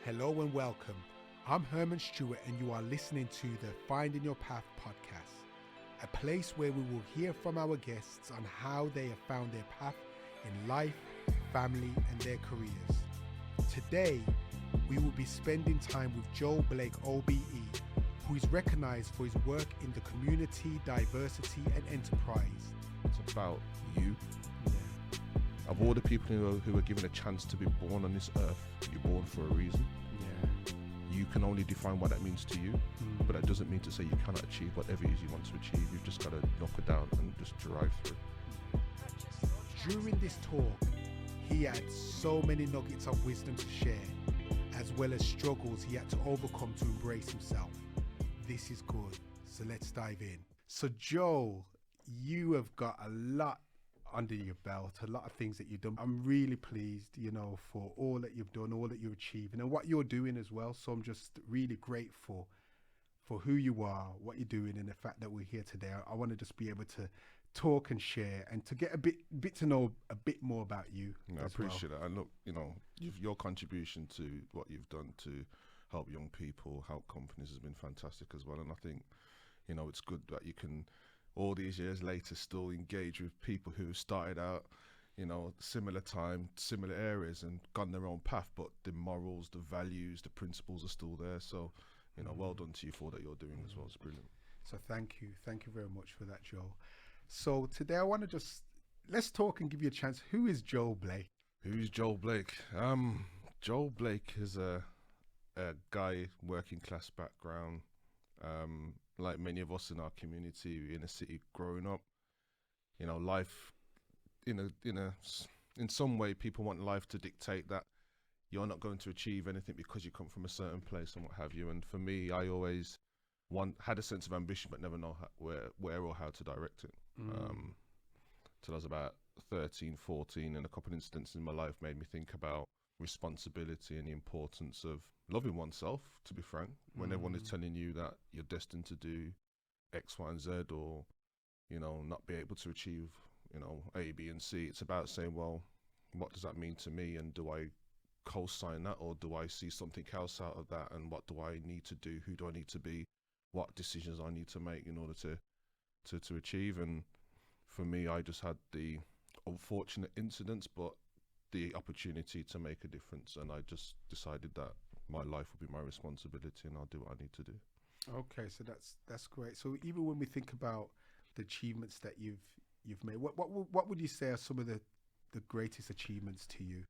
Hello and welcome. I'm Herman Stewart and you are listening to the Finding Your Path podcast, a place where we will hear from our guests on how they have found their path in life, family and their careers. Today, we will be spending time with Blake OBE, who is recognized for his work in the community, diversity and enterprise. It's about you. Of all the people who are given a chance to be born on this earth, you're born for a reason. You can only define what that means to you, but that doesn't mean to say you cannot achieve whatever it is you want to achieve. You've just got to knock it down and just drive through. During this talk, he had so many nuggets of wisdom to share, as well as struggles he had to overcome to embrace himself. This is good, so let's dive in. So Joel, you have got a lot under your belt, a lot of things that you've done. I'm really pleased, for all that you've done, all that you're achieving and what you're doing as well. So I'm just really grateful for who you are, what you're doing, and the fact that we're here today. I want to just be able to talk and share and to get a bit to know a bit more about you. I appreciate that. And look, your contribution to what you've done to help young people, help companies has been fantastic as well. And I think, it's good that you can, all these years later, still engage with people who started out, similar time, similar areas and gone their own path, but the morals, the values, the principles are still there. So, well done to you for that you're doing as well. It's brilliant. So thank you very much for that, Joel. So today I want to let's talk and give you a chance. Who is Joel Blake? Who's Joel Blake? Joel Blake is a guy, working class background, like many of us in our community, in a city growing up. Life in some way, people want life to dictate that you're not going to achieve anything because you come from a certain place and what have you. And for me, I always had a sense of ambition but never know where or how to direct it. Till I was about 13, 14, and a couple of incidents in my life made me think about responsibility and the importance of loving oneself, to be frank, when everyone is telling you that you're destined to do X, Y, and Z, or not be able to achieve A, B, and C. It's about saying, well, what does that mean to me, and do I co-sign that, or do I see something else out of that, and what do I need to do, who do I need to be, what decisions I need to make in order to achieve. And for me, I just had the unfortunate incidents but the opportunity to make a difference, and I just decided that my life will be my responsibility and I'll do what I need to do. Okay, so that's great. So even when we think about the achievements that you've made, what would you say are some of the greatest achievements to you?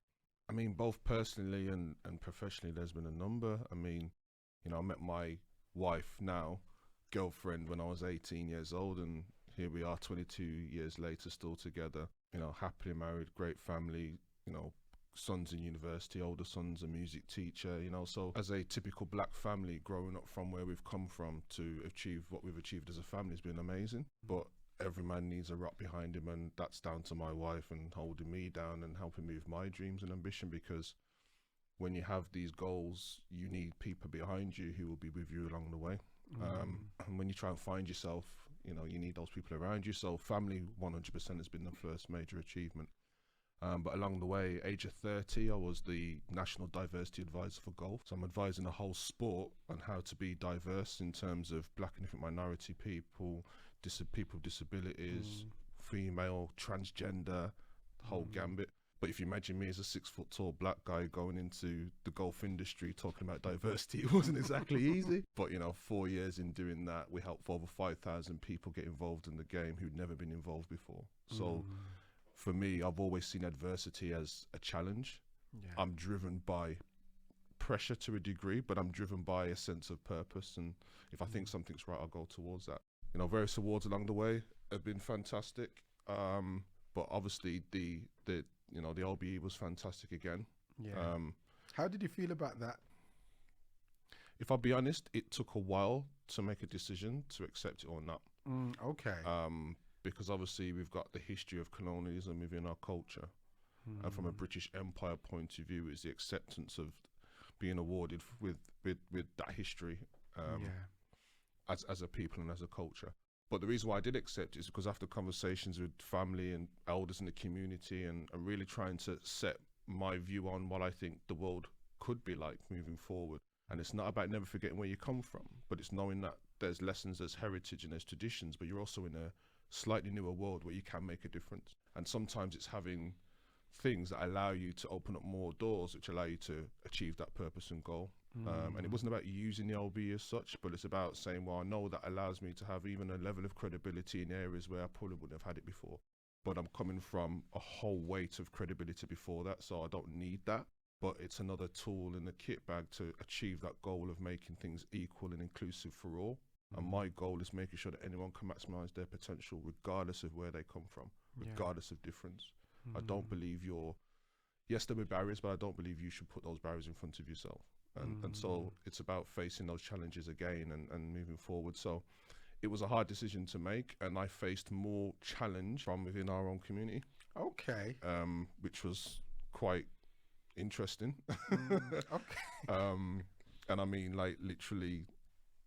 I mean, both personally and professionally, there's been a number. I mean, I met my wife now, girlfriend, when I was 18 years old, and here we are 22 years later, still together, happily married, great family, sons in university, older son's a music teacher, so as a typical black family, growing up from where we've come from to achieve what we've achieved as a family has been amazing. But every man needs a rock behind him, and that's down to my wife and holding me down and helping me with my dreams and ambition, because when you have these goals, you need people behind you who will be with you along the way. And when you try and find yourself, you need those people around you. So family 100% has been the first major achievement. But along the way, age of 30, I was the National Diversity Advisor for Golf. So I'm advising the whole sport on how to be diverse in terms of black and different minority people, people with disabilities, female, transgender, the whole gambit. But if you imagine me as a 6 foot tall black guy going into the golf industry talking about diversity, it wasn't exactly easy. But 4 years in doing that, we helped over 5,000 people get involved in the game who'd never been involved before. So for me, I've always seen adversity as a challenge. I'm driven by pressure to a degree, but I'm driven by a sense of purpose. And if I think something's right, I'll go towards that. Various awards along the way have been fantastic. But obviously the OBE was fantastic again. How did you feel about that? If I'll be honest, it took a while to make a decision to accept it or not. Okay. Because obviously we've got the history of colonialism within our culture. And from a British Empire point of view, is the acceptance of being awarded with that history as a people and as a culture. But the reason why I did accept it is because after conversations with family and elders in the community and really trying to set my view on what I think the world could be like moving forward. And it's not about never forgetting where you come from, but it's knowing that there's lessons, there's heritage and there's traditions, but you're also in a slightly newer world where you can make a difference. And sometimes it's having things that allow you to open up more doors, which allow you to achieve that purpose and goal. And it wasn't about using the OBE as such, but it's about saying, well, I know that allows me to have even a level of credibility in areas where I probably wouldn't have had it before. But I'm coming from a whole weight of credibility before that, so I don't need that. But it's another tool in the kit bag to achieve that goal of making things equal and inclusive for all. And my goal is making sure that anyone can maximize their potential regardless of where they come from, regardless of difference. I don't believe yes, there will be barriers, but I don't believe you should put those barriers in front of yourself. And so it's about facing those challenges again and moving forward. So it was a hard decision to make, and I faced more challenge from within our own community. Okay. Which was quite interesting. And I mean, like, literally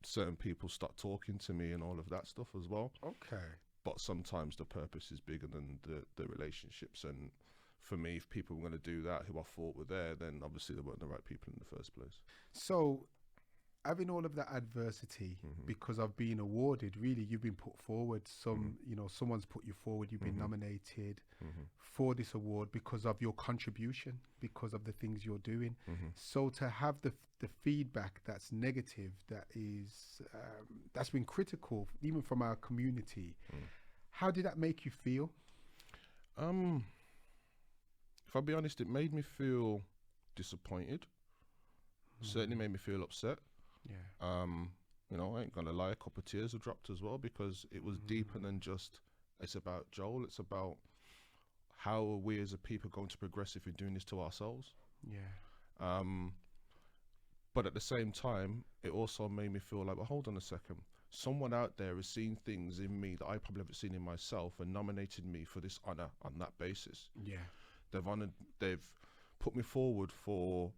certain people start talking to me and all of that stuff as well. Okay. But sometimes the purpose is bigger than the relationships. And for me, if people were going to do that who I thought were there, then obviously they weren't the right people in the first place. So having all of that adversity, because of being awarded, really, you've been put forward. You know, someone's put you forward. You've been nominated for this award because of your contribution, because of the things you're doing. So to have the feedback that's negative, that is that's been critical, even from our community. How did that make you feel? If I'll be honest, it made me feel disappointed. Certainly made me feel upset. Yeah. You know, I ain't gonna lie, a couple of tears have dropped as well, because it was deeper than just, it's about Joel, it's about how are we as a people going to progress if we're doing this to ourselves. Yeah. But at the same time, it also made me feel like, well, hold on a second. Someone out there has seen things in me that I probably haven't seen in myself and nominated me for this honor on that basis. Yeah. They've put me forward for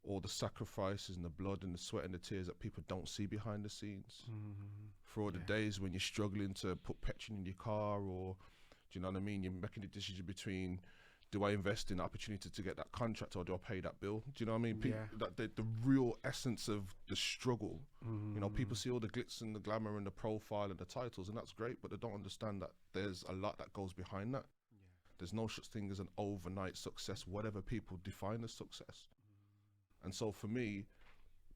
all the sacrifices and the blood and the sweat and the tears that people don't see behind the scenes. For all the days when you're struggling to put petrol in your car, or, do you know what I mean? You're making a decision between, do I invest in the opportunity to get that contract, or do I pay that bill? Do you know what I mean? The real essence of the struggle. You know, people see all the glitz and the glamour and the profile and the titles, and that's great, but they don't understand that there's a lot that goes behind that. There's no such thing as an overnight success, whatever people define as success. And so for me,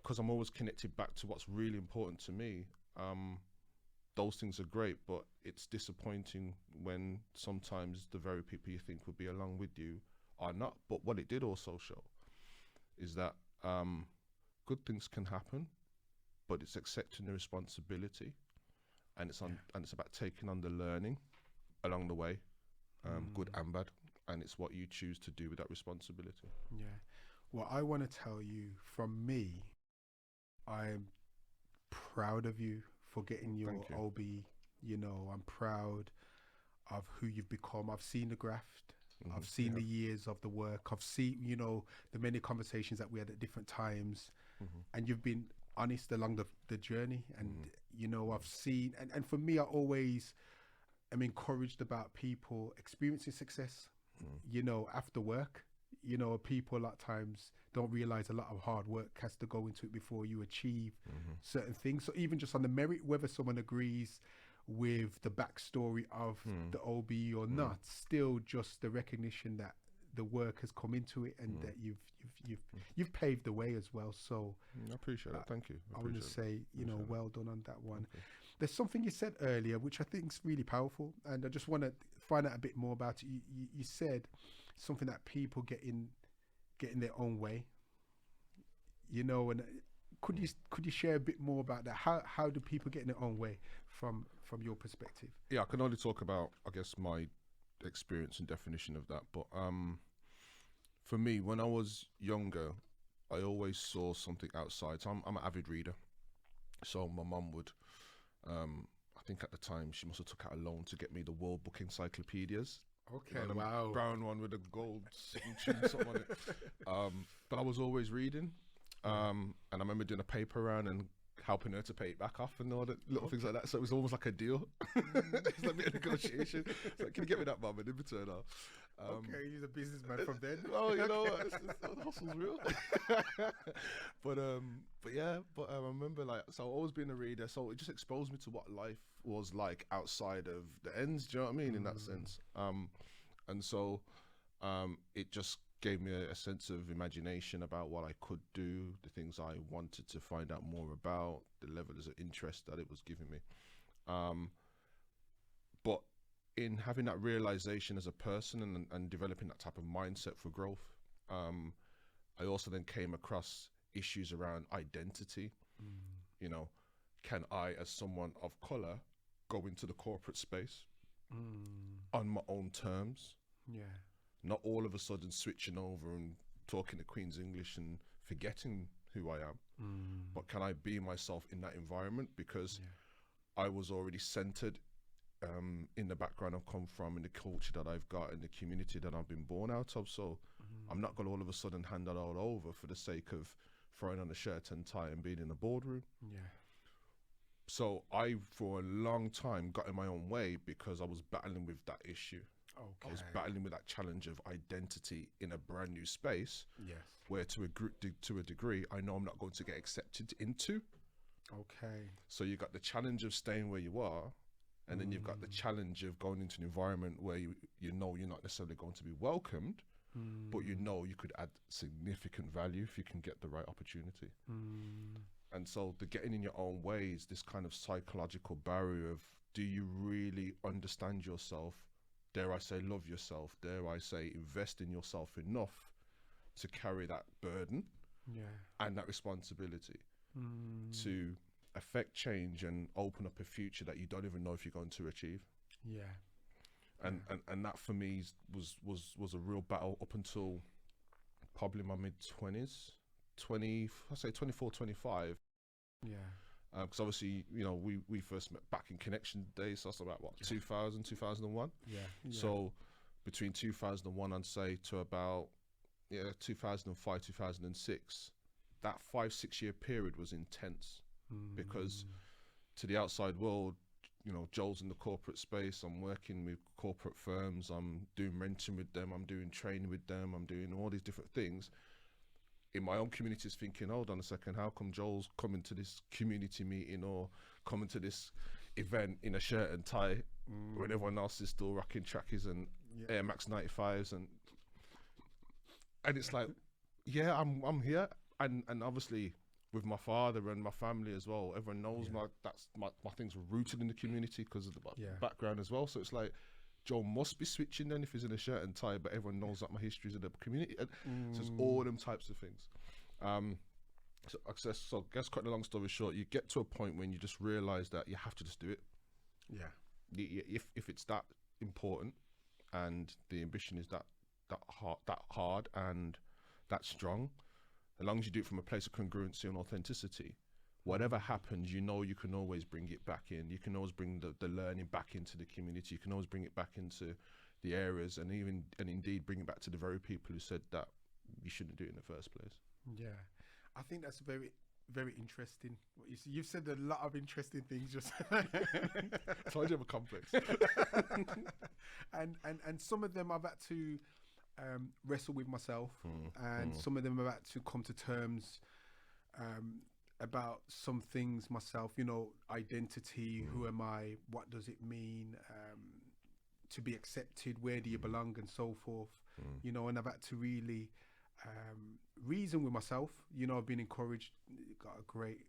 because I'm always connected back to what's really important to me, those things are great, but it's disappointing when sometimes the very people you think would be along with you are not. But what it did also show is that good things can happen, but it's accepting the responsibility, and it's about taking on the learning along the way, good and bad, and it's what you choose to do with that responsibility. Yeah. Well, I want to tell you, from me, I'm proud of you for getting your OBE. You know, I'm proud of who you've become. I've seen the graft. I've seen the years of the work. I've seen, you know, the many conversations that we had at different times. And you've been honest along the journey. And, you know, I've seen, and for me, I always am encouraged about people experiencing success, you know, after work. You know, people a lot of times don't realize a lot of hard work has to go into it before you achieve certain things. So even just on the merit, whether someone agrees with the backstory of the OBE or not, still just the recognition that the work has come into it, and that you've paved the way as well. So I appreciate it. Thank you. I want to say, you know, well done on that one. There's something you said earlier which I think is really powerful, and I just want to find out a bit more about it. You said something that people get in their own way, you know, and could you share a bit more about that? How do people get in their own way from your perspective? Yeah, I can only talk about, I guess, my experience and definition of that. But for me, when I was younger, I always saw something outside. So I'm an avid reader. So my mum would, I think at the time, she must have took out a loan to get me the World Book Encyclopedias. Okay, you know, wow. Brown one with a gold signature and something on it. But I was always reading. And I remember doing a paper round and helping her to pay it back off and all the little things like that. So it was almost like a deal. It's like a negotiation. It's like, can you get me that, mum? And in return, Okay, he's a businessman from then. Oh, you know what? The hustle's real. But I remember, like, so I've always been a reader, so it just exposed me to what life was like outside of the ends. Do you know what I mean? In that sense, and so it just gave me a sense of imagination about what I could do, the things I wanted to find out more about, the levels of interest that it was giving me. But in having that realization as a person and developing that type of mindset for growth, I also then came across issues around identity. You know, can I, as someone of color, go into the corporate space on my own terms? Yeah. Not all of a sudden switching over and talking the Queen's English and forgetting who I am. But can I be myself in that environment? Because I was already centered in the background I've come from, in the culture that I've got, in the community that I've been born out of. So I'm not going to all of a sudden hand that all over for the sake of throwing on a shirt and tie and being in a boardroom. Yeah. So I, for a long time, got in my own way because I was battling with that issue. Okay. I was battling with that challenge of identity in a brand new space. Yes. Where to a degree, I know I'm not going to get accepted into. Okay. So you got the challenge of staying where you are, and then you've got the challenge of going into an environment where you know you're not necessarily going to be welcomed, but you know you could add significant value if you can get the right opportunity. And so the getting in your own way is this kind of psychological barrier of, do you really understand yourself? Dare I say, love yourself? Dare I say, invest in yourself enough to carry that burden and that responsibility to affect change and open up a future that you don't even know if you're going to achieve? And that for me was a real battle up until probably my mid-20s, I say 24, 25. Because obviously, you know, we first met back in Connection days, so that's about what, 2000, 2001? So between 2001 and say to about 2005, 2006, that 5-6 year period was intense because to the outside world, you know, Joel's in the corporate space, I'm working with corporate firms, I'm doing renting with them, I'm doing training with them, I'm doing all these different things. In my own communities thinking, hold on a second, how come Joel's coming to this community meeting or coming to this event in a shirt and tie when everyone else is still rocking trackies and Air Max 95s, and it's like, I'm here, and obviously with my father and my family as well, everyone knows my things were rooted in the community because of the background as well. So it's like, Joel must be switching then if he's in a shirt and tie, but everyone knows that my history is in the community. So it's all them types of things. So I guess cutting a long story short, you get to a point when you just realize that you have to just do it. If it's that important and the ambition is that hard and that strong, as long as you do it from a place of congruency and authenticity, whatever happens, you know you can always bring it back in. You can always bring the learning back into the community. You can always bring it back into the areas and indeed bring it back to the very people who said that you shouldn't do it in the first place. I think that's very, very interesting. What you've said a lot of interesting things just I told you I'm a complex. and some of them I've had to wrestle with myself, and some of them I've had to come to terms about some things myself, you know, identity, who am I, what does it mean to be accepted, where do you belong, and so forth, you know, and I've had to really reason with myself. You know, I've been encouraged, got a great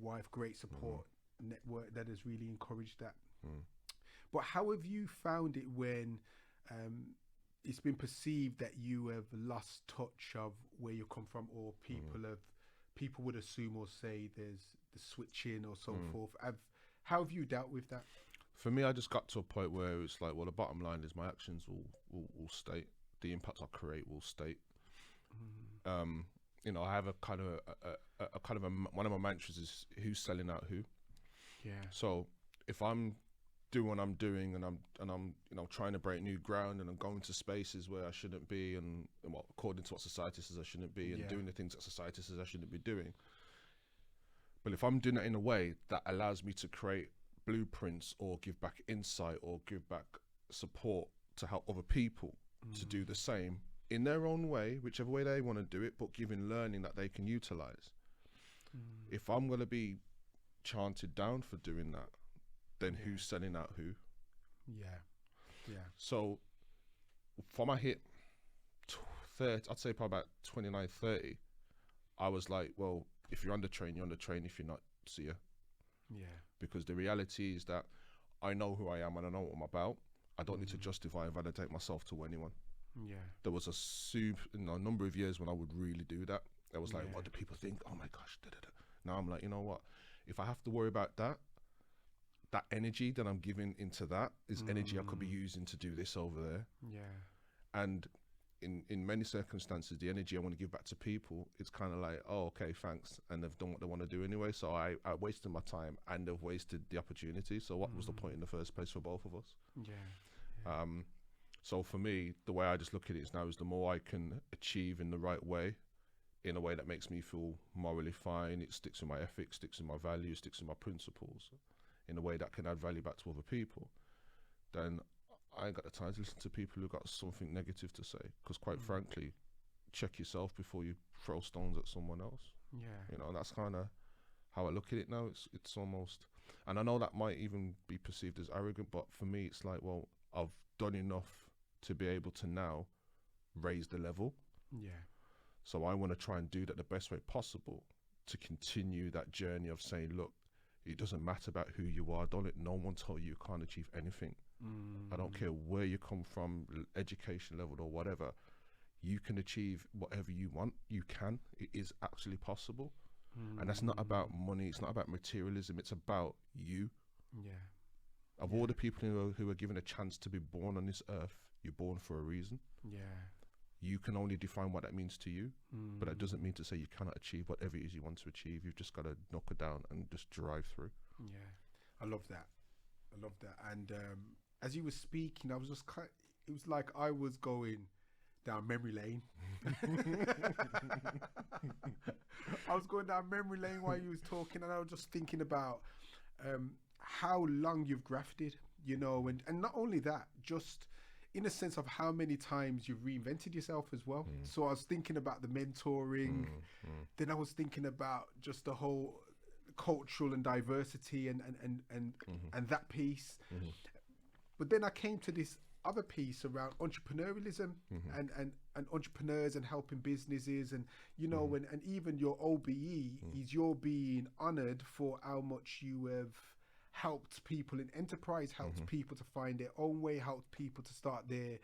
wife, great support network that has really encouraged that. But how have you found it when it's been perceived that you have lost touch of where you come from, or people would assume or say there's the switching or so forth? How have you dealt with that? For me, I just got to a point where it's like, well, the bottom line is my actions will state, the impact I create will state. You know, I have a kind of one of my mantras is, who's selling out who. So if I'm doing what I'm doing and I'm you know, trying to break new ground and I'm going to spaces where I shouldn't be and what according to what society says I shouldn't be, and doing the things that society says I shouldn't be doing. But if I'm doing that in a way that allows me to create blueprints or give back insight or give back support to help other people, to do the same in their own way, whichever way they want to do it, but giving learning that they can utilize. If I'm going to be chanted down for doing that, then who's selling out who? Yeah. So from I hit 30, I'd say probably about 29, 30, I was like, well, if you're under trained, you're under trained. If you're not, see ya. Yeah. Because the reality is that I know who I am and I know what I'm about. I don't need to justify and validate myself to anyone. Yeah. There was a number of years when I would really do that. I was like, what do people think? Oh my gosh. Da, da, da. Now I'm like, you know what? If I have to worry about that energy that I'm giving into that is energy I could be using to do this over there. Yeah. And in many circumstances, the energy I want to give back to people, it's kind of like, oh, okay, thanks. And they've done what they want to do anyway. So I wasted my time and they've wasted the opportunity. So what was the point in the first place for both of us? Yeah. So for me, the way I just look at it is now is the more I can achieve in the right way, in a way that makes me feel morally fine, it sticks with my ethics, sticks with my values, sticks with my principles, in a way that can add value back to other people, then I ain't got the time to listen to people who got something negative to say. Because quite frankly, check yourself before you throw stones at someone else. Yeah. You know, and that's kind of how I look at it now. It's almost, and I know that might even be perceived as arrogant, but for me, it's like, well, I've done enough to be able to now raise the level. Yeah. So I want to try and do that the best way possible to continue that journey of saying, look, it doesn't matter about who you are. Don't let no one tell you you can't achieve anything. I don't care where you come from, education level or whatever. You can achieve whatever you want. You can. It is actually possible. And that's not about money. It's not about materialism. It's about you. Yeah. Of all the people who are given a chance to be born on this earth, you're born for a reason. Yeah. You can only define what that means to you, but that doesn't mean to say you cannot achieve whatever it is you want to achieve. You've just got to knock it down and just drive through. Yeah, I love that. And as you were speaking, I was just it was like I was going down memory lane. I was going down memory lane while you was talking, and I was just thinking about how long you've grafted, you know, and not only that, just in a sense of how many times you've reinvented yourself as well. So I was thinking about the mentoring, then I was thinking about just the whole cultural and diversity and that piece. But then I came to this other piece around entrepreneurialism and entrepreneurs and helping businesses, and you know, and even your OBE is you're being honored for how much you have helped people in enterprise, helped people to find their own way, helped people to start their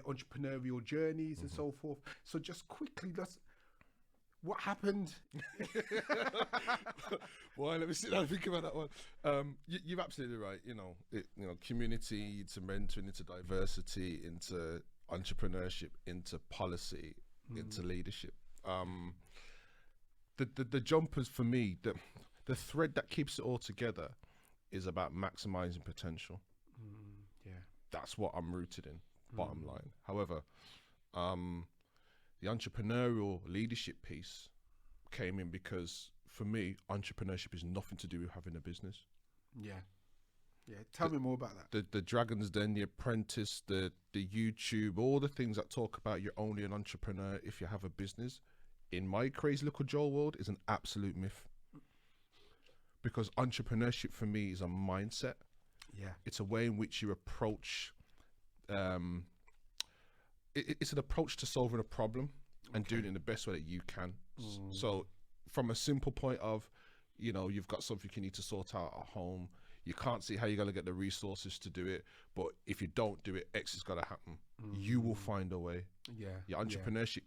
entrepreneurial journeys and so forth. So just quickly, what happened? Well, let me sit down and think about that one. You're absolutely right. You know, community, into mentoring, into diversity, into entrepreneurship, into policy, into leadership. The jumpers for me, the thread that keeps it all together is about maximizing potential. Yeah, that's what I'm rooted in. Bottom line. However, the entrepreneurial leadership piece came in because for me, entrepreneurship is nothing to do with having a business. Yeah. Tell me more about that. The Dragon's Den, the Apprentice, the YouTube, all the things that talk about you're only an entrepreneur if you have a business, in my crazy little Joel world, is an absolute myth. Because entrepreneurship for me is a mindset. Yeah. It's a way in which you approach, it's an approach to solving a problem and doing it in the best way that you can. So from a simple point of, you know, you've got something you need to sort out at home. You can't see how you're going to get the resources to do it. But if you don't do it, X is going to happen. You will find a way. Yeah. Your entrepreneurship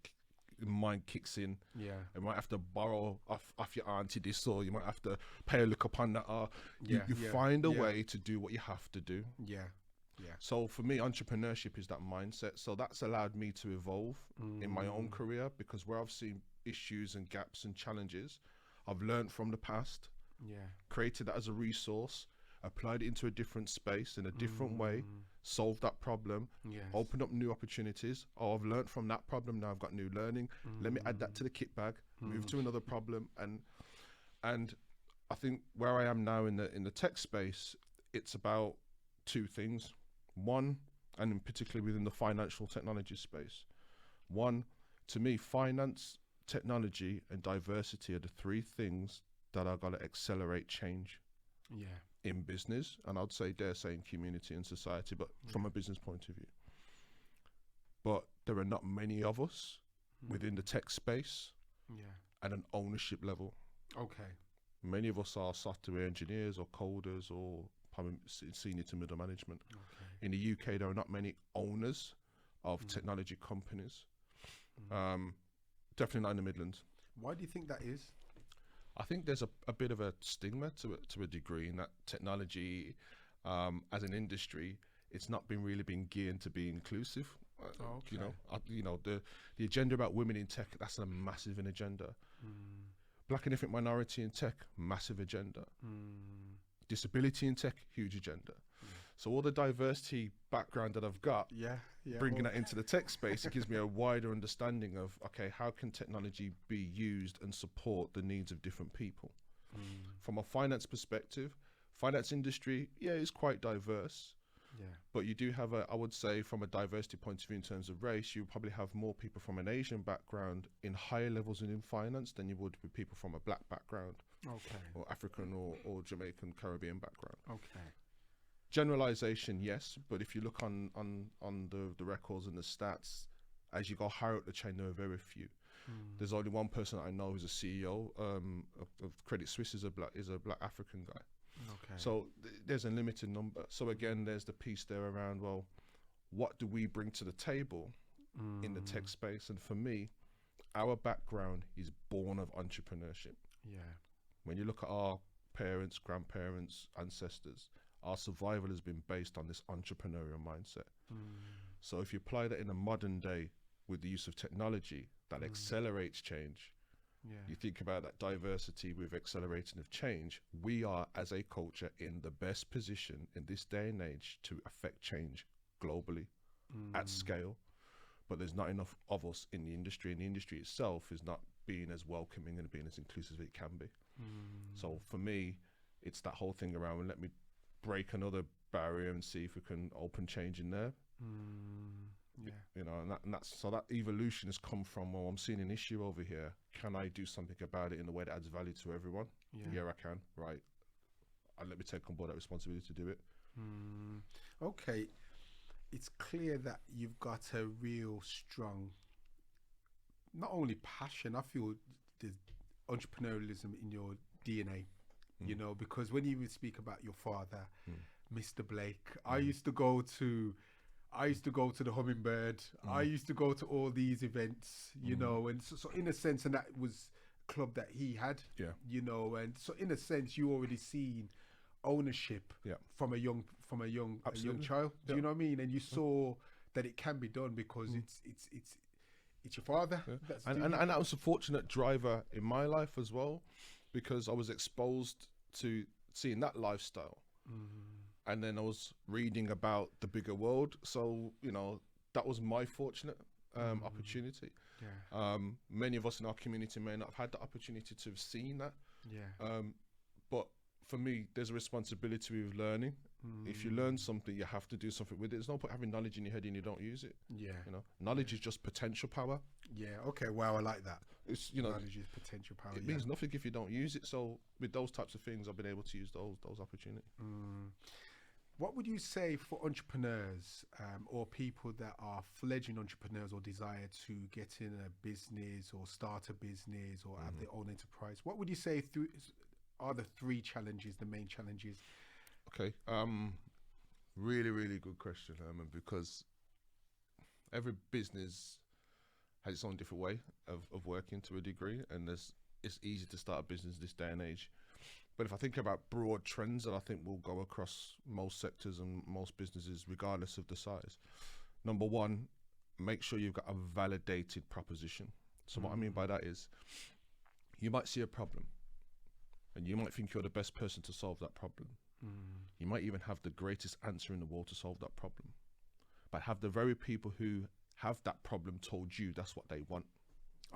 mind kicks in. Yeah. You might have to borrow off your auntie this, or you might have to pay a look upon that. You find a way to do what you have to do. Yeah. So for me, entrepreneurship is that mindset. So that's allowed me to evolve in my own career, because where I've seen issues and gaps and challenges, I've learned from the past, created that as a resource, applied it into a different space in a different way, solved that problem, opened up new opportunities. Oh, I've learned from that problem, now I've got new learning. Let me add that to the kit bag, move to another problem. And I think where I am now in the tech space, it's about two things. One, and particularly within the financial technology space. One, to me, finance, technology, and diversity are the three things that are going to accelerate change in business, and I'd say, dare say, in community and society, but from a business point of view. But there are not many of us within the tech space at an ownership level. Okay. Many of us are software engineers or coders or senior to middle management. Okay. In the UK, there are not many owners of technology companies. Definitely not in the Midlands. Why do you think that is? I think there's a bit of a stigma to a degree in that technology, as an industry, it's not really been geared to be inclusive. The agenda about women in tech, that's a massive agenda. Black and ethnic minority in tech, massive agenda. Disability in tech, huge agenda. So all the diversity background that I've got, bringing that into the tech space, it gives me a wider understanding of, okay, how can technology be used and support the needs of different people? From a finance perspective, finance industry, is quite diverse. But you do have I would say from a diversity point of view in terms of race, you probably have more people from an Asian background in higher levels in finance than you would with people from a black background. Or African or Jamaican, Caribbean background. Generalization, yes, but if you look on the records and the stats, as you go higher up the chain, there are very few. There's only one person I know who's a CEO of Credit Suisse is a black African guy. So there's a limited number. So again, there's the piece there around, well, what do we bring to the table in the tech space? And for me, our background is born of entrepreneurship. When you look at our parents, grandparents, ancestors, our survival has been based on this entrepreneurial mindset. So if you apply that in a modern day with the use of technology that accelerates change, you think about that diversity with accelerating of change, we are as a culture in the best position in this day and age to affect change globally at scale. But there's not enough of us in the industry, and the industry itself is not being as welcoming and being as inclusive as it can be. So for me, it's that whole thing around, let me break another barrier and see if we can open change in there. You know, and that's so that evolution has come from, well, I'm seeing an issue over here. Can I do something about it in a way that adds value to everyone? Yeah, I can. Right. And let me take on board that responsibility to do it. Okay. It's clear that you've got a real strong, not only passion, I feel there's entrepreneurialism in your DNA, you know, because when you would speak about your father, Mr. Blake, I used to go to the Hummingbird. I used to go to all these events, you know, and so in a sense, and that was a club that he had, you know, and so in a sense, you already seen ownership from a young child. Do you know what I mean? And you saw that it can be done because it's your father. And that was a fortunate driver in my life as well, because I was exposed to seeing that lifestyle. And then I was reading about the bigger world. So, you know, that was my fortunate opportunity. Many of us in our community may not have had the opportunity to have seen that. But for me, there's a responsibility with learning. If you learn something, you have to do something with it. There's no point having knowledge in your head and you don't use it. You know, knowledge is just potential power. Okay. Wow. I like that. It's, you know, knowledge is potential power. It means nothing if you don't use it. So with those types of things, I've been able to use those opportunities. What would you say for entrepreneurs or people that are fledgling entrepreneurs or desire to get in a business or start a business or have their own enterprise? What would you say are the three challenges, the main challenges? Okay, really, really good question, Herman, because every business has its own different way of working to a degree, and it's easy to start a business this day and age. But if I think about broad trends that I think will go across most sectors and most businesses, regardless of the size. Number one, make sure you've got a validated proposition. So what I mean by that is, you might see a problem, and you might think you're the best person to solve that problem. You might even have the greatest answer in the world to solve that problem. But have the very people who have that problem told you that's what they want.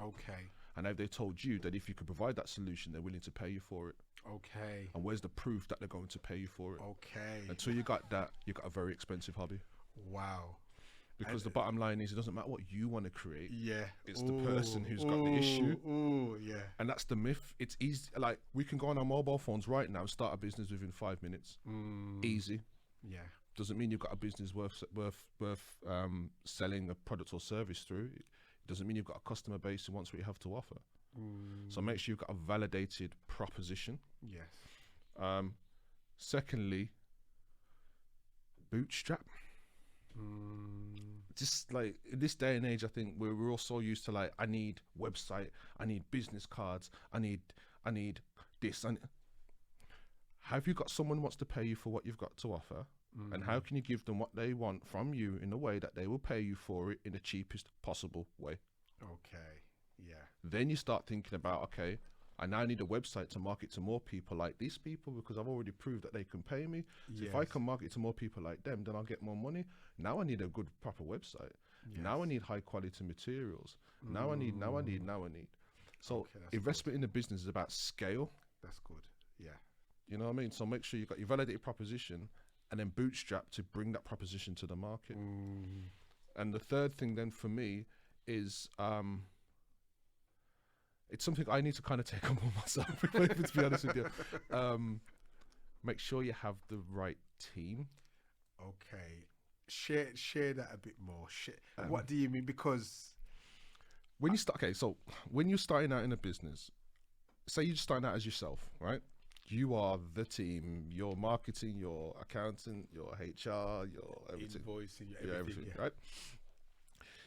Okay. And have they told you that if you could provide that solution, they're willing to pay you for it? Okay. And where's the proof that they're going to pay you for it? Okay. Until you got that, you got a very expensive hobby. Wow. Because And, the bottom line is, it doesn't matter what you want to create. yeah. It's the person who's got the issue. Oh, yeah. And that's the myth. It's easy. Like, we can go on our mobile phones right now and start a business within 5 minutes. Easy. Yeah. Doesn't mean you've got a business worth selling a product or service through. It doesn't mean you've got a customer base who wants what you have to offer. So make sure you've got a validated proposition. Yes. Secondly, bootstrap. Just like in this day and age, I think we're all so used to, like, I need website, I need business cards, I need this. And have you got someone who wants to pay you for what you've got to offer? And how can you give them what they want from you in a way that they will pay you for it in the cheapest possible way? Okay. Yeah. Then you start thinking about, okay, I now need a website to market to more people like these people, because I've already proved that they can pay me. So if I can market to more people like them, then I'll get more money. Now I need a good, proper website. Now I need high quality materials. Now I need. So investment in the business is about scale. That's good. Yeah. You know what I mean? So make sure you've got your validated proposition, and then bootstrap to bring that proposition to the market. And the third thing then for me is, it's something I need to kind of take on myself, to be honest with you. Make sure you have the right team. Okay. Share that a bit more. What do you mean? Because when you start, so when you're starting out in a business, say you're just starting out as yourself, right? You are the team, your marketing, your accountant, your HR, your everything. Invoicing, everything, right?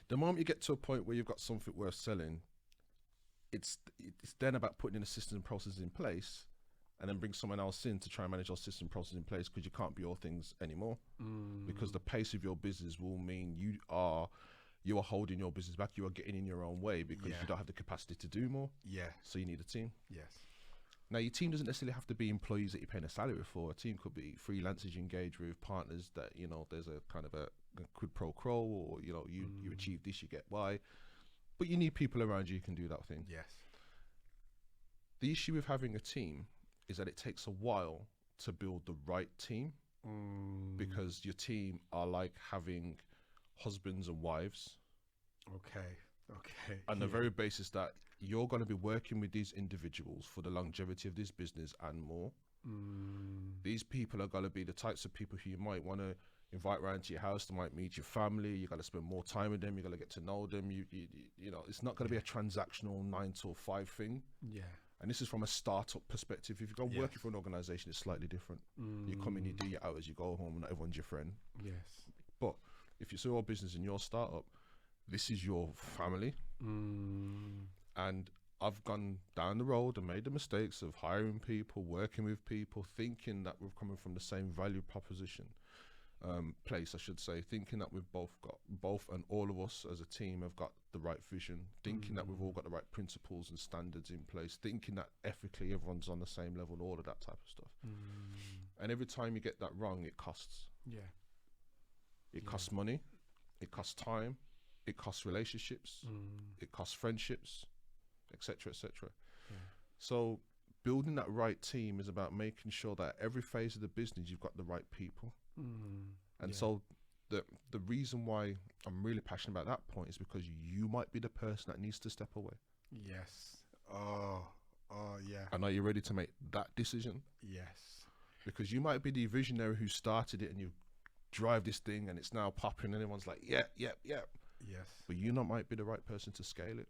The moment you get to a point where you've got something worth selling, it's then about putting in a system and processes in place, and then bring someone else in to try and manage your system process in place, because you can't be all things anymore. Because the pace of your business will mean you are holding your business back. You are getting in your own way because you don't have the capacity to do more. Yeah. So you need a team. Yes. Now, your team doesn't necessarily have to be employees that you're paying a salary for. A team could be freelancers you engage with, partners that, you know, there's a kind of a quid pro quo, or, you know, you achieve this, you get Y. But you need people around you who can do that thing. Yes. The issue with having a team is that it takes a while to build the right team, because your team are like having husbands and wives. Okay. On the very basis that you're going to be working with these individuals for the longevity of this business and more. These people are going to be the types of people who you might want to invite around to your house. They might meet your family. You got to spend more time with them. You got to get to know them. You know, it's not going to be a transactional 9 to 5 thing. Yeah. And this is from a startup perspective. If you go working for an organization, it's slightly different. You come in, you do your hours, you go home, and not everyone's your friend. Yes. But if it's your business and your startup, this is your family. And I've gone down the road and made the mistakes of hiring people, working with people, thinking that we're coming from the same value proposition place, I should say, thinking that we've both and all of us as a team have got the right vision, thinking that we've all got the right principles and standards in place, thinking that ethically everyone's on the same level, all of that type of stuff. And every time you get that wrong, it costs. Yeah. It costs money, it costs time, it costs relationships, it costs friendships, etc., etc. So building that right team is about making sure that every phase of the business you've got the right people. And so the reason why I'm really passionate about that point is because you might be the person that needs to step away. Yes. Oh yeah. And are you ready to make that decision? Yes. Because you might be the visionary who started it and you drive this thing and it's now popping and everyone's like, yeah. Yes. But you might be the right person to scale it.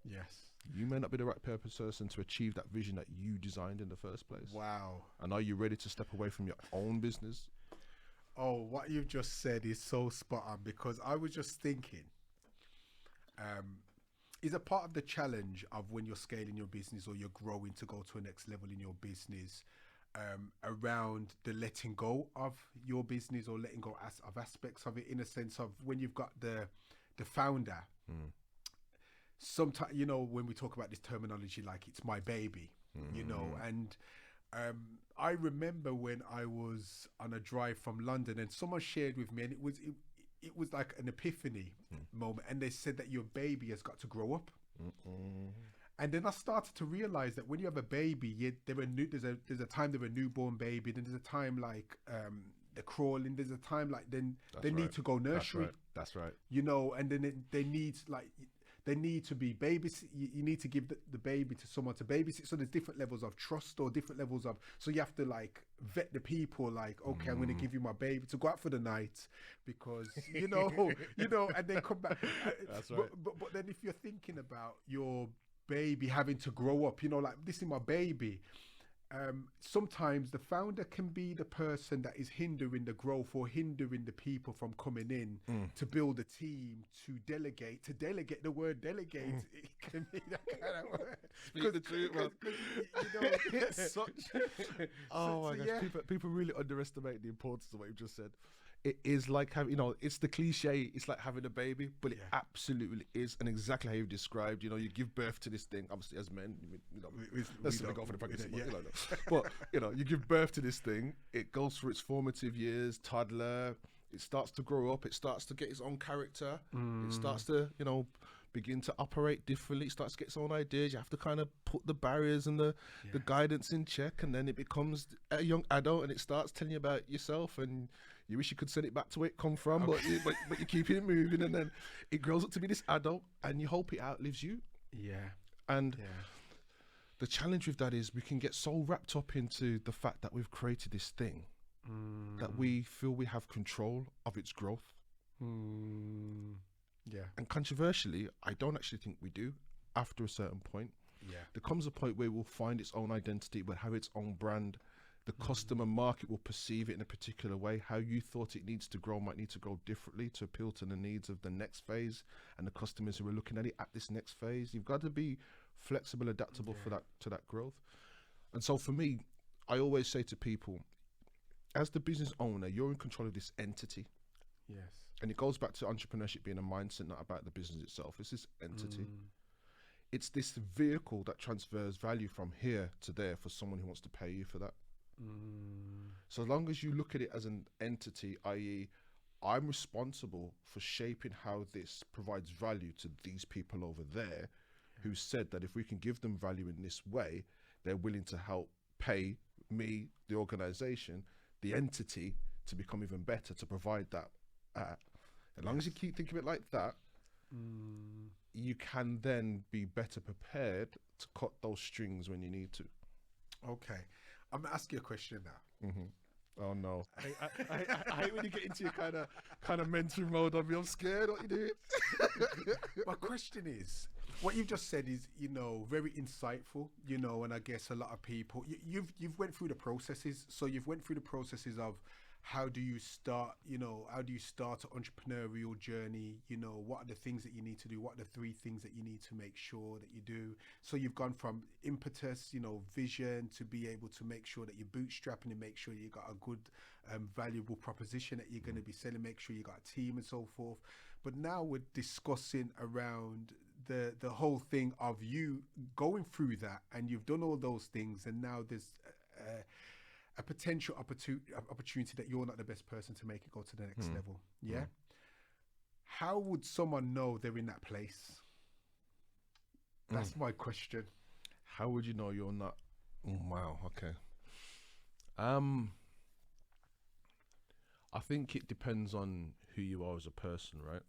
Yes. You may not be the right person to achieve that vision that you designed in the first place. Wow. And are you ready to step away from your own business? Oh, what you've just said is so spot on, because I was just thinking, is a part of the challenge of when you're scaling your business or you're growing to go to a next level in your business, around the letting go of your business or letting go of aspects of it, in a sense of when you've got the founder. Sometimes, you know, when we talk about this terminology, like it's my baby, you know, and I remember when I was on a drive from London and someone shared with me, and it was like an epiphany moment, and they said that your baby has got to grow up. And then I started to realize that when you have a baby, there's a time they're a newborn baby, then there's a time like they're crawling. There's a time like then That's they right. need to go nursery. That's right. You know, and then they need like they need to be babies. You need to give the baby to someone to babysit. So there's different levels of trust or different levels of. So you have to like vet the people. Like, okay, I'm going to give you my baby to go out for the night because you know, and then come back. That's right. But then if you're thinking about your baby having to grow up, you know, like this is my baby. Sometimes the founder can be the person that is hindering the growth or hindering the people from coming in to build a team, to delegate. The word delegate, it can be that kind of word. Speak the truth, man. You know, It's such... Oh my gosh, people really underestimate the importance of what you just said. It is like having, you know, it's the cliche, it's like having a baby, but it absolutely is, and exactly how you've described, you know, you give birth to this thing, obviously as men, you know, let's not go for the pregnancy, but, you know, you give birth to this thing, it goes through its formative years, toddler, it starts to grow up, it starts to get its own character, it starts to, you know, begin to operate differently, it starts to get its own ideas, you have to kind of put the barriers and the guidance in check, and then it becomes a young adult and it starts telling you about yourself, and you wish you could send it back to where it come from, but you keep it moving, and then it grows up to be this adult, and you hope it outlives you. And the challenge with that is we can get so wrapped up into the fact that we've created this thing that we feel we have control of its growth. And controversially, I don't actually think we do after a certain point. There comes a point where it will find its own identity, it will have its own brand. The customer market will perceive it in a particular way. How you thought it needs to grow might need to grow differently to appeal to the needs of the next phase and the customers who are looking at it at this next phase. You've got to be flexible, adaptable for that growth. And so for me, I always say to people, as the business owner, you're in control of this entity. And it goes back to entrepreneurship being a mindset, not about the business itself. It's this entity. It's this vehicle that transfers value from here to there for someone who wants to pay you for that. So as long as you look at it as an entity, i.e. I'm responsible for shaping how this provides value to these people over there who said that if we can give them value in this way, they're willing to help pay me, the organization, the entity, to become even better, to provide that. As long as you keep thinking of it like that, you can then be better prepared to cut those strings when you need to. Okay. I'm gonna ask you a question now. Oh no! I hate when you get into your kind of mental mode on me. I'm scared. What you doing? My question is, what you've just said is, you know, very insightful. You know, and I guess a lot of people, you've went through the processes. So you've went through the processes of how do you start an entrepreneurial journey? You know, what are the things that you need to do? What are the 3 things that you need to make sure that you do? So you've gone from impetus, you know, vision, to be able to make sure that you're bootstrapping and make sure you got a good, valuable proposition that you're going to be selling, make sure you got a team and so forth. But now we're discussing around the whole thing of you going through that, and you've done all those things, and now there's a potential opportunity that you're not the best person to make it go to the next level. How would someone know they're in that place? That's my question. How would you know you're not? Oh, wow. Okay. I think it depends on who you are as a person, right?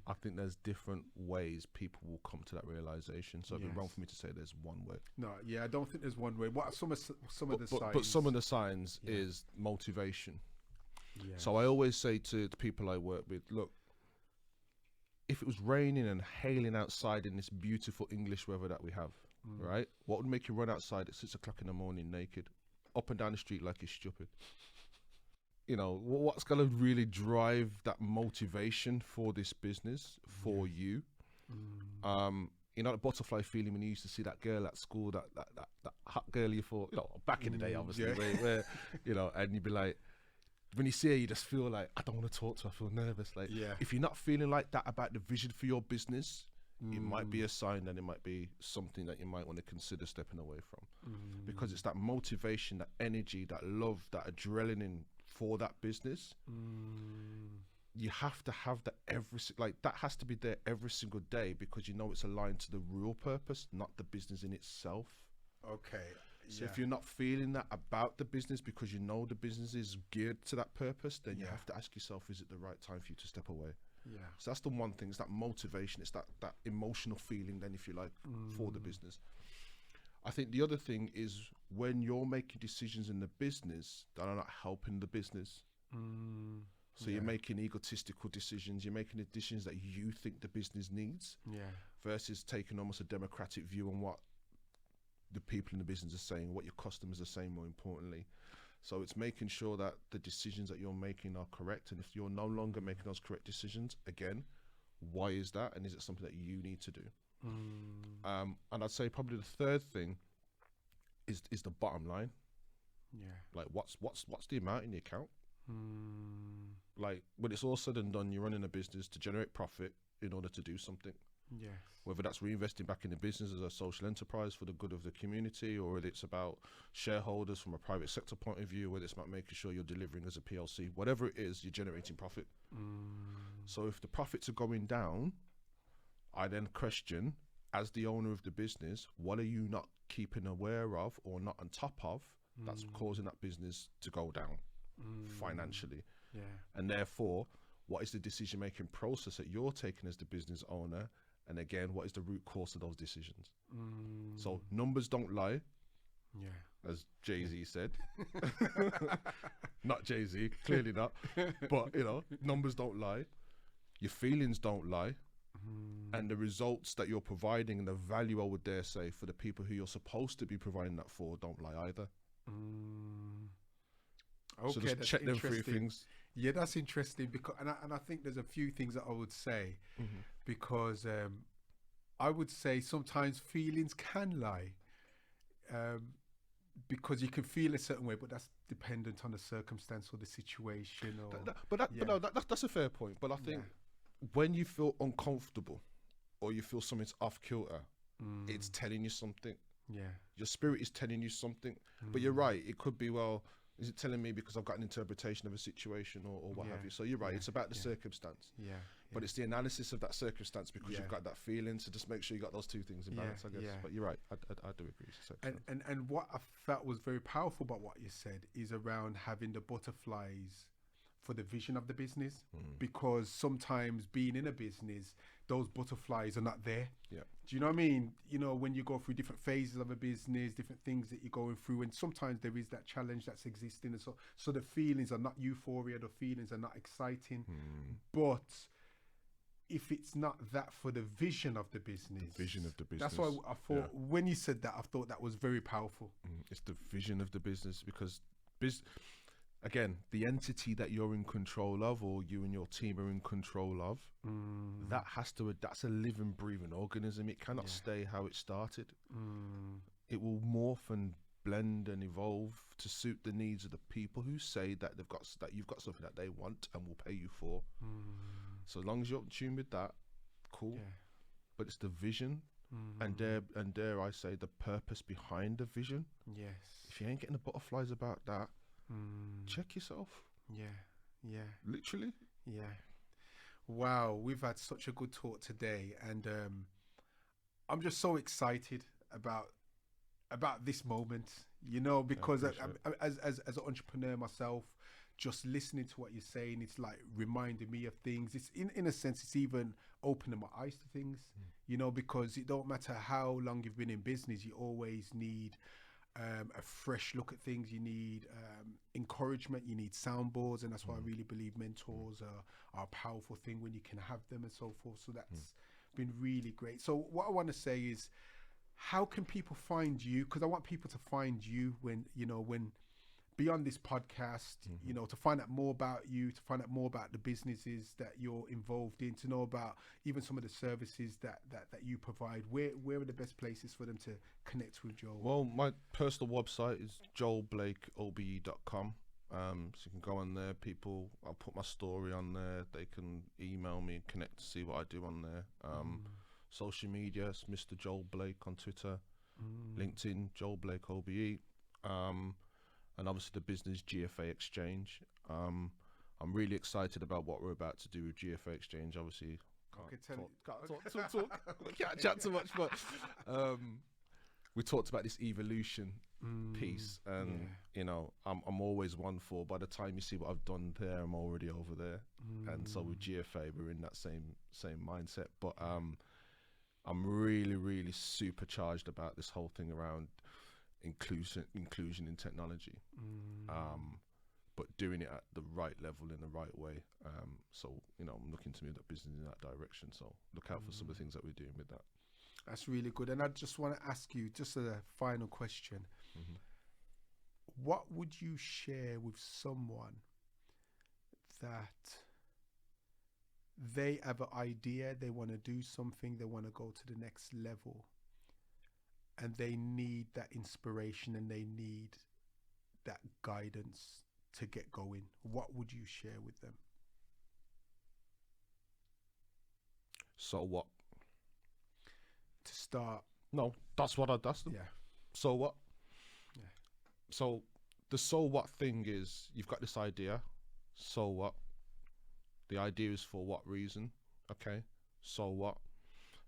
I think there's different ways people will come to that realization. So it'd be wrong for me to say there's one way. No, I don't think there's one way. What are some of the signs? But some of the signs is motivation. So I always say to the people I work with, look, if it was raining and hailing outside in this beautiful English weather that we have, right? What would make you run outside at 6 o'clock in the morning naked, up and down the street like you're stupid? You know, what's going to really drive that motivation for this business for you? You know, the butterfly feeling when you used to see that girl at school, that hot girl you thought, you know, back in the day, obviously, where, you know, and you'd be like, when you see her, you just feel like, I don't want to talk to her, I feel nervous. Like, if you're not feeling like that about the vision for your business, it might be a sign that it might be something that you might want to consider stepping away from. Because it's that motivation, that energy, that love, that adrenaline for that business. You have to have that that has to be there every single day, because you know it's aligned to the real purpose, not the business in itself. Okay. So if you're not feeling that about the business because you know the business is geared to that purpose, then you have to ask yourself, is it the right time for you to step away? Yeah. So that's the one thing, it's that motivation, it's that emotional feeling then, if you like, for the business. I think the other thing is when you're making decisions in the business that are not helping the business. So you're making egotistical decisions, you're making the decisions that you think the business needs versus taking almost a democratic view on what the people in the business are saying, what your customers are saying, more importantly. So it's making sure that the decisions that you're making are correct. And if you're no longer making those correct decisions, again, why is that? And is it something that you need to do? And I'd say probably the third thing is the bottom line. Like what's the amount in the account? Like when it's all said and done, you're running a business to generate profit in order to do something. Whether that's reinvesting back in the business as a social enterprise for the good of the community, or whether it's about shareholders from a private sector point of view, whether it's about making sure you're delivering as a PLC, whatever it is, you're generating profit. So if the profits are going down, I then question, as the owner of the business, what are you not keeping aware of or not on top of that's causing that business to go down financially? And therefore, what is the decision-making process that you're taking as the business owner? And again, what is the root cause of those decisions? So numbers don't lie, as Jay-Z said. Not Jay-Z, clearly not. But, you know, numbers don't lie. Your feelings don't lie. And the results that you're providing and the value, I would dare say, for the people who you're supposed to be providing that for don't lie either. Okay, so just check them three things. Yeah, that's interesting, because and I think there's a few things that I would say, because I would say sometimes feelings can lie, because you can feel a certain way, but that's dependent on the circumstance or the situation. Or that's a fair point. But I think when you feel uncomfortable or you feel something's off kilter, it's telling you something. Your spirit is telling you something. But you're right, it could be, well, is it telling me because I've got an interpretation of a situation or what have you? So you're right, it's about the circumstance. But it's the analysis of that circumstance, because you've got that feeling. So just make sure you got those two things in balance, I guess. But you're right, I do agree. And what I felt was very powerful about what you said is around having the butterflies for the vision of the business, because sometimes being in a business, those butterflies are not there. Do you know what I mean? You know, when you go through different phases of a business, different things that you're going through, and sometimes there is that challenge that's existing, and so the feelings are not euphoria, the feelings are not exciting. But if it's not that for the vision of the business, that's why I thought when you said that, I thought that was very powerful. It's the vision of the business, because again, the entity that you're in control of, or you and your team are in control of, that's a living, breathing organism. It cannot stay how it started. It will morph and blend and evolve to suit the needs of the people who say that you've got something that they want and will pay you for. So as long as you're in tune with that, cool. But it's the vision, and dare I say, the purpose behind the vision. If you ain't getting the butterflies about that, check yourself. Literally. Wow, we've had such a good talk today, and I'm just so excited about this moment, you know, because as an entrepreneur myself, just listening to what you're saying, it's like reminding me of things. It's in a sense, it's even opening my eyes to things, you know, because it don't matter how long you've been in business, you always need a fresh look at things. You need encouragement, you need soundboards, and that's why I really believe mentors are a powerful thing when you can have them, and so forth. So that's been really great. So what I want to say is, how can people find you? Because I want people to find you when beyond this podcast, you know, to find out more about you, to find out more about the businesses that you're involved in, to know about even some of the services that you provide. Where are the best places for them to connect with Joel? Well, my personal website is joelblakeobe.com. So you can go on there. I'll put my story on there. They can email me and connect to see what I do on there. Social media, it's Mr. Joel Blake on Twitter, LinkedIn, Joel Blake OBE. And obviously the business GFA Exchange. I'm really excited about what we're about to do with GFA Exchange. Obviously, can't talk, can't chat too much, but we talked about this evolution piece, and you know, I'm always one for, by the time you see what I've done there, I'm already over there. And so with GFA, we're in that same mindset. But I'm really supercharged about this whole thing around inclusion in technology, but doing it at the right level in the right way. So you know, I'm looking to move that business in that direction. So look out for some of the things that we're doing with that. That's really good. And I just want to ask you, just a final question. What would you share with someone that they have an idea, they want to do something, they want to go to the next level, and they need that inspiration and they need that guidance to get going? What would you share with them? So what? To start. No, that's them. Yeah. So what? Yeah. So the so what thing is, you've got this idea. So what? The idea is for what reason? Okay. So what?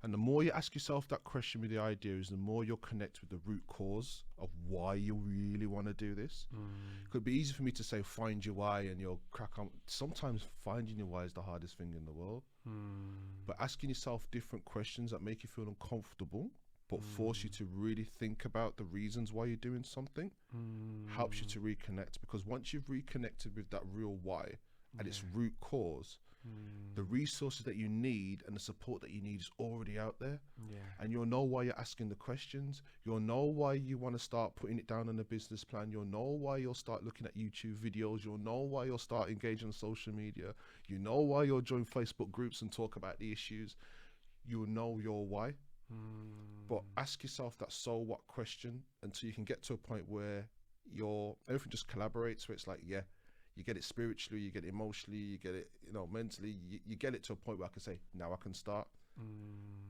And the more you ask yourself that question with the idea, is the more you'll connect with the root cause of why you really want to do this. It could be easy for me to say, find your why, and you'll crack on. Sometimes finding your why is the hardest thing in the world. But asking yourself different questions that make you feel uncomfortable, but force you to really think about the reasons why you're doing something, helps you to reconnect. Because once you've reconnected with that real why and its root cause, the resources that you need and the support that you need is already out there. And you'll know why you're asking the questions. You'll know why you want to start putting it down on a business plan. You'll know why you'll start looking at YouTube videos. You'll know why you'll start engaging on social media. You know why you'll join Facebook groups and talk about the issues. You'll know your why. But ask yourself that so what question until you can get to a point where everything just collaborates, where it's like, yeah, you get it spiritually, you get it emotionally, you get it, you know, mentally, you get it to a point where I can say, now I can start.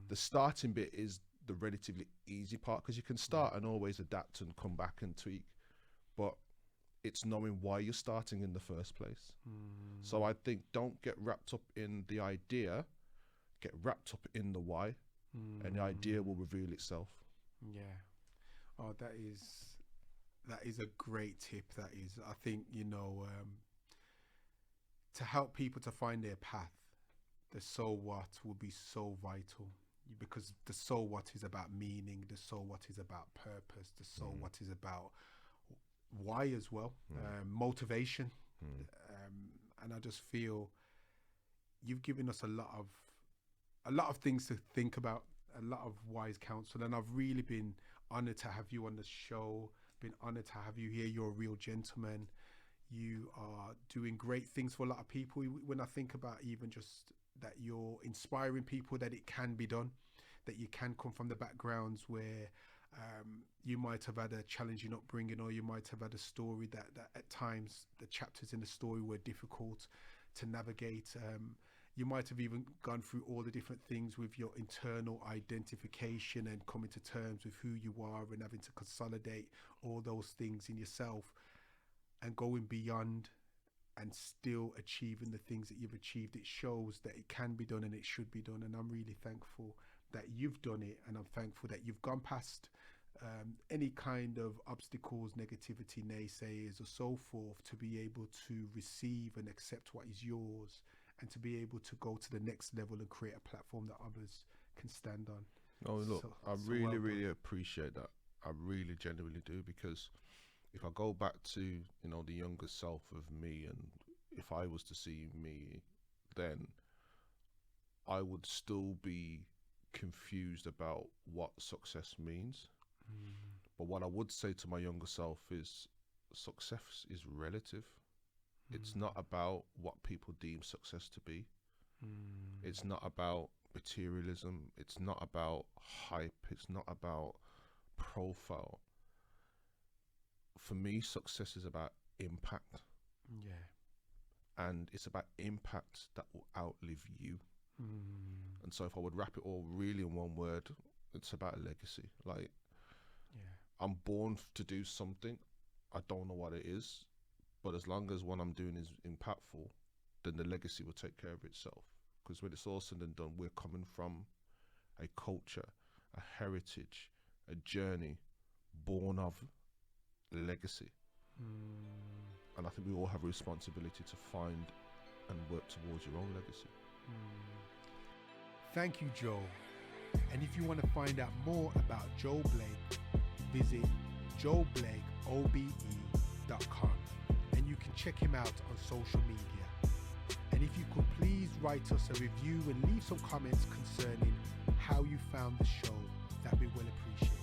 The starting bit is the relatively easy part, because you can start and always adapt and come back and tweak, but it's knowing why you're starting in the first place. So I think don't get wrapped up in the idea, get wrapped up in the why, and the idea will reveal itself. Oh, that is a great tip. That is, I think, you know, to help people to find their path, the so what will be so vital, because the so what is about meaning, the so what is about purpose, the so what is about why as well, motivation. And I just feel you've given us a lot of things to think about, a lot of wise counsel, and I've really been honored to have you on the show. Been honored to have you here. You're a real gentleman. You are doing great things for a lot of people. When I think about even just that you're inspiring people that it can be done, that you can come from the backgrounds where you might have had a challenging upbringing, or you might have had a story that at times the chapters in the story were difficult to navigate. You might have even gone through all the different things with your internal identification and coming to terms with who you are and having to consolidate all those things in yourself and going beyond and still achieving the things that you've achieved. It shows that it can be done and it should be done. And I'm really thankful that you've done it. And I'm thankful that you've gone past any kind of obstacles, negativity, naysayers or so forth, to be able to receive and accept what is yours, and to be able to go to the next level and create a platform that others can stand on. Oh, look, I really appreciate that. I really genuinely do, because if I go back to, you know, the younger self of me, and if I was to see me then, I would still be confused about what success means. But what I would say to my younger self is success is relative. It's not about what people deem success to be. It's not about materialism. It's not about hype. It's not about profile. For me, success is about impact. And it's about impact that will outlive you. And so if I would wrap it all really in one word, it's about a legacy. Like, I'm born to do something. I don't know what it is, but as long as what I'm doing is impactful, then the legacy will take care of itself. Because when it's all said and done, we're coming from a culture, a heritage a journey born of legacy. And I think we all have a responsibility to find and work towards your own legacy. Thank you, Joel. And if you want to find out more about Joel Blake, visit joelblakeobe.com, and you can check him out on social media. And if you could please write us a review and leave some comments concerning how you found the show, that'd be well appreciated.